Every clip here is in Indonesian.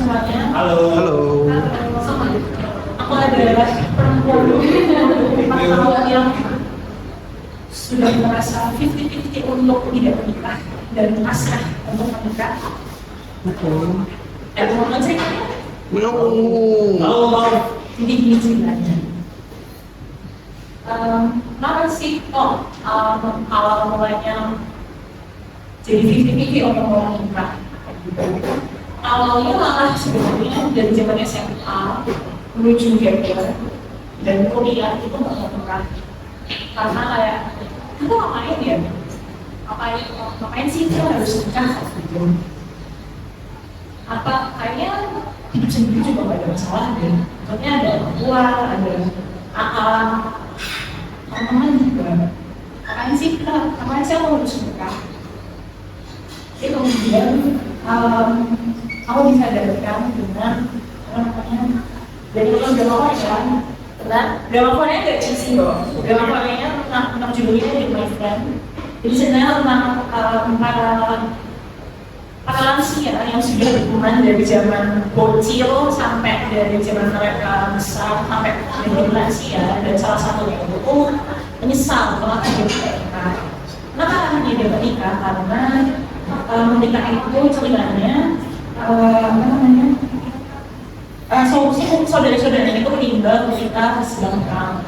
semuanya. Halo. Halo. Aku adalah perempuan 24 tahun yang sudah merasa 50-50 untuk tidak menikah dan pasrah untuk menikah. Ada mau ceritanya? No. Halo. Jadi gini ceritanya. Kenapa sih kok awal mulanya jadi 50-50 untuk mau menikah? Awalnya malah sebenarnya dari zaman SMA menuju gap year dan kuliah itu nggak mau menikah karena kayak kita ngapain ya? Ngapain sih kita harus nikah? Apa kayaknya hidup sendiri juga nggak ada masalah deh. Soalnya ada orang tua, ada kakak, teman-teman juga. Ngapain sih aku harus nikah? Jadi kemudian aku disadarkan dengan jadi kalau drama Korea kan, drama Korea nggak cheesy loh. Drama Koreanya tentang judulnya di My Friend. Jadi sebenarnya tentang para lansia yang sudah berhubungan dari zaman bocil sampai dari zaman mereka besar sampai menjadi lansia, dan salah satunya itu menyesal kenapa dia tidak menikah. Kenapa dia tidak menikah? Karena menikah itu ceritanya saudara-saudaranya itu meninggal ketika sedang perang.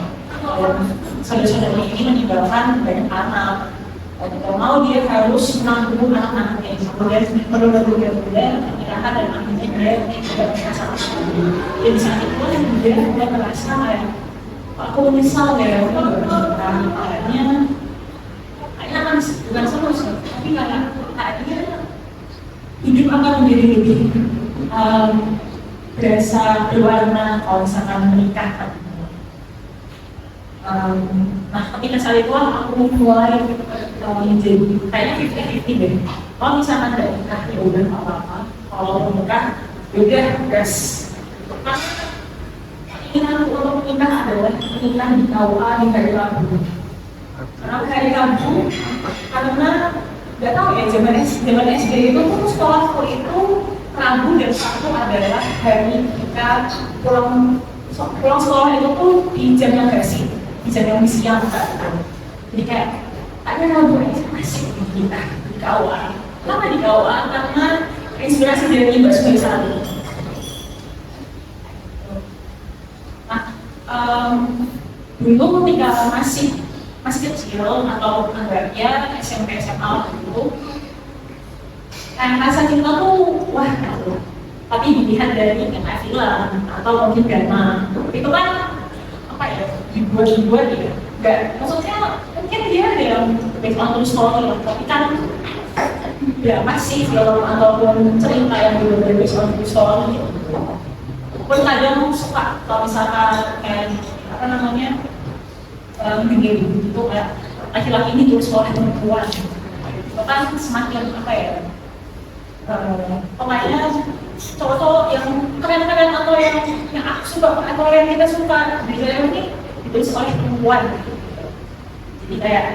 Saudara-saudaranya ini meninggalkan banyak anak. Kalau mau dia harus menanggung anak-anaknya, kemudian menunda-nunda pernikahan dan akhirnya dia tidak menikah sama sekali. Dan saat itu dia merasa kayak aku menyesal ya, aku nggak menikah. Kayaknya kan bukan sama sih, tapi kayaknya hidup akan menjadi lebih berasa berwarna kalau misalkan menikah. Nah, ketika saat itu aku mulai menjadi kayaknya 50-50 deh. Kalau misalkan tidak nikah ya udah nggak apa-apa. Kalau menikah ya udah gas. Karena keinginanku untuk menikah adalah menikah di KUA di hari Rabu. Kenapa hari Rabu? Karena nggak tahu ya, zaman SD itu tuh sekolahku itu Rabu dan Sabtu adalah hari kita pulang sekolah itu tuh di jam yang bersih, di jam yang siang kan. Jadi kayak ada Rabu ini masih di kita di KUA. Kenapa di KUA? Karena inspirasi dari Mbak Sumisari. Nah, dulu ketika masih kecil atau anggapnya SMP SMA dulu, rasa cinta tuh wah gitu. Tapi dilihat dari film atau mungkin drama itu kan apa ya, dibuat ya, nggak, maksudnya mungkin dia ada yang based on true story, tapi kan ya masih film ataupun cerita yang dibuat based on true story gitu. Pun kadang suka kalau misalkan kayak apa namanya begini gitu, kayak laki-laki ini terus oleh perempuan itu kan semakin apa ya, pokoknya cowok-cowok yang keren-keren atau yang aku suka atau yang kita suka di dalam ini ditulis oleh perempuan gitu. Jadi kayak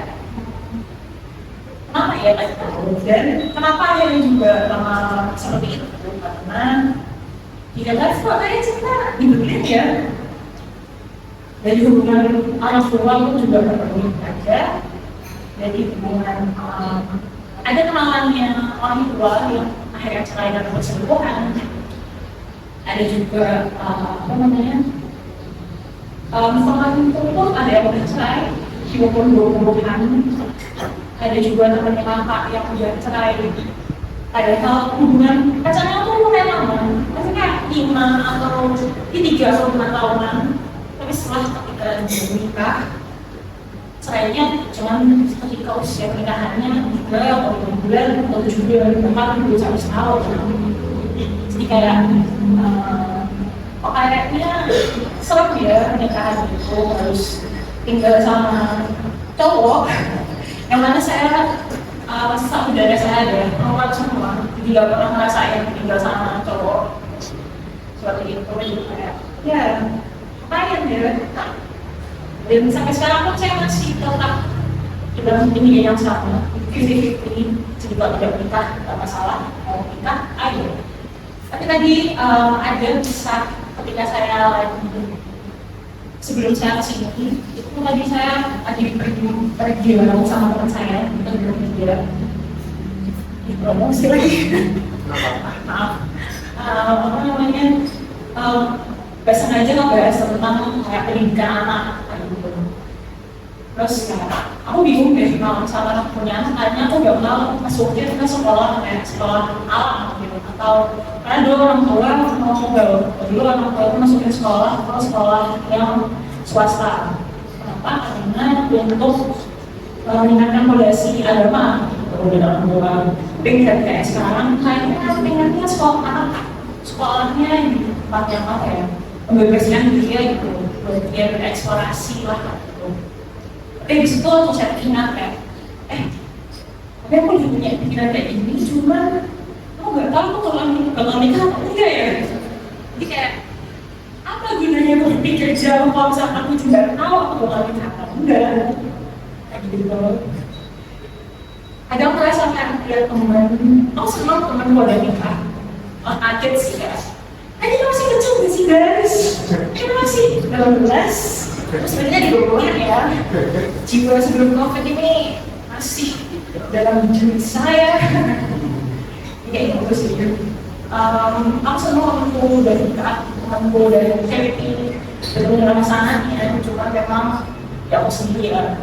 kenapa ya kayak gitu, dan kenapa akhirnya juga lama seperti itu, karena tidak level kayak cinta dibeliin ya. Dari hubungan orang tua itu juga berpenuh ada. Dari hubungan ada kenalannya orang tua yang akhirnya cerai dan perselingkuhan. Ada juga apa namanya, teman pun ada yang udah cerai, walaupun dua-duaan. Ada juga temannya kakak yang udah cerai. Padahal hubungan pacarnya tuh lumayan lama, maksudnya 5 atau 3 atau 5 tahunan. Tapi setelah ketika dia menikah, cerainya cuma ketika usia pernikahannya 3 atau 5 bulan atau 7 bulan, bahkan 2 tahun. Jadi kayak kayaknya serem ya pernikahan itu, harus tinggal sama cowok yang mana saya saudara saya ada perempuan semua, jadi gak pernah ngerasain tinggal sama cowok seperti itu. Jadi kayak ya lumayan ya, dan sampai sekarang pun saya masih tetap dalam ini yang sama, 50-50. Jadi kalau tidak menikah tidak masalah, mau nikah ayo. Tapi tadi ada kisah ketika saya lagi sebelum saya kesini, itu tadi saya lagi pergi bareng sama teman saya, kita bertiga. Promosi lagi. Maaf. Apa namanya? Gak sengaja ngebahas tentang kayak pendidikan anak kayak gitu. Terus ya, aku bingung deh kalau misalnya punya anak, kayaknya aku gak mau masukin ke sekolah kayak sekolah alam gitu, atau karena dulu orang tua dulu orang tua itu masukin sekolah atau sekolah yang swasta. Kenapa? Karena untuk meningkatkan fondasi agama gitu di dalam dua. Tapi kayak sekarang kayaknya pengennya sekolahnya di tempat yang apa ya, membebaskan dia gitu, dia bereksplorasi lah gitu. Tapi di situ aku saya ingat kayak, tapi aku juga punya pikiran kayak gini, cuman aku nggak tahu tuh kalau nikah apa enggak ya. Jadi kayak apa gunanya aku berpikir jauh kalau misalnya aku juga tahu aku bakal nikah apa enggak, kayak gitu. Ada merasa kayak lihat teman, aku senang teman gue udah nikah, kaget sih guys. Ini masih kecil nggak sih guys? Ini masih 18, sebenarnya di 20-an ya. Jiwa sebelum COVID ini masih dalam diri saya. Kayak gitu sih. Aku senang temanku udah nikah, temanku dari charity, benar-benar pasangannya, cuma memang ya aku sendiri ya.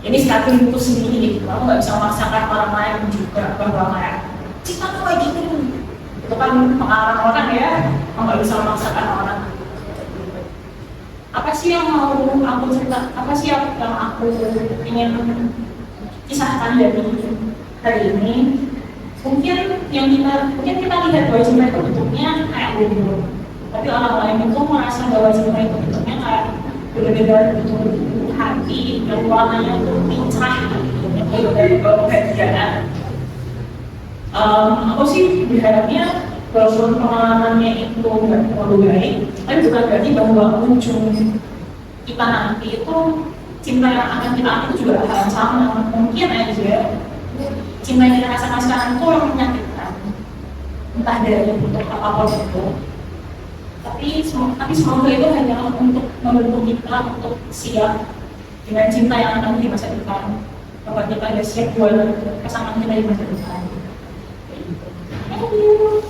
Ini starting itu sendiri gitu, aku nggak bisa memaksakan orang lain juga bahwa kayak cinta tuh kayak gini, itu kan pengalaman orang ya, aku nggak bisa memaksakan orang. Apa sih yang mau aku cerita? Apa sih yang aku ingin kisahkan dari hari ini? Mungkin kita lihat bahwa cinta itu bentuknya kayak bumbu, tapi orang lain itu merasa bahwa cinta itu bentuknya kayak berbeda bentuk hati yang warnanya itu pincah gitu dari kebahagiaan. Aku sih berharapnya walaupun pengalamannya itu nggak terlalu baik, tapi bukan berarti bahwa ujung kita nanti itu cinta yang akan kita ambil juga hal yang sama. Mungkin aja cinta yang kita rasakan sekarang itu yang menyakitkan, entah dari bentuk apapun itu. Tapi semoga itu hanya untuk membentuk kita untuk siap dengan cinta yang akan di masa depan, bahwa kita ada siap buat pasangan kita di masa depan. Thank you.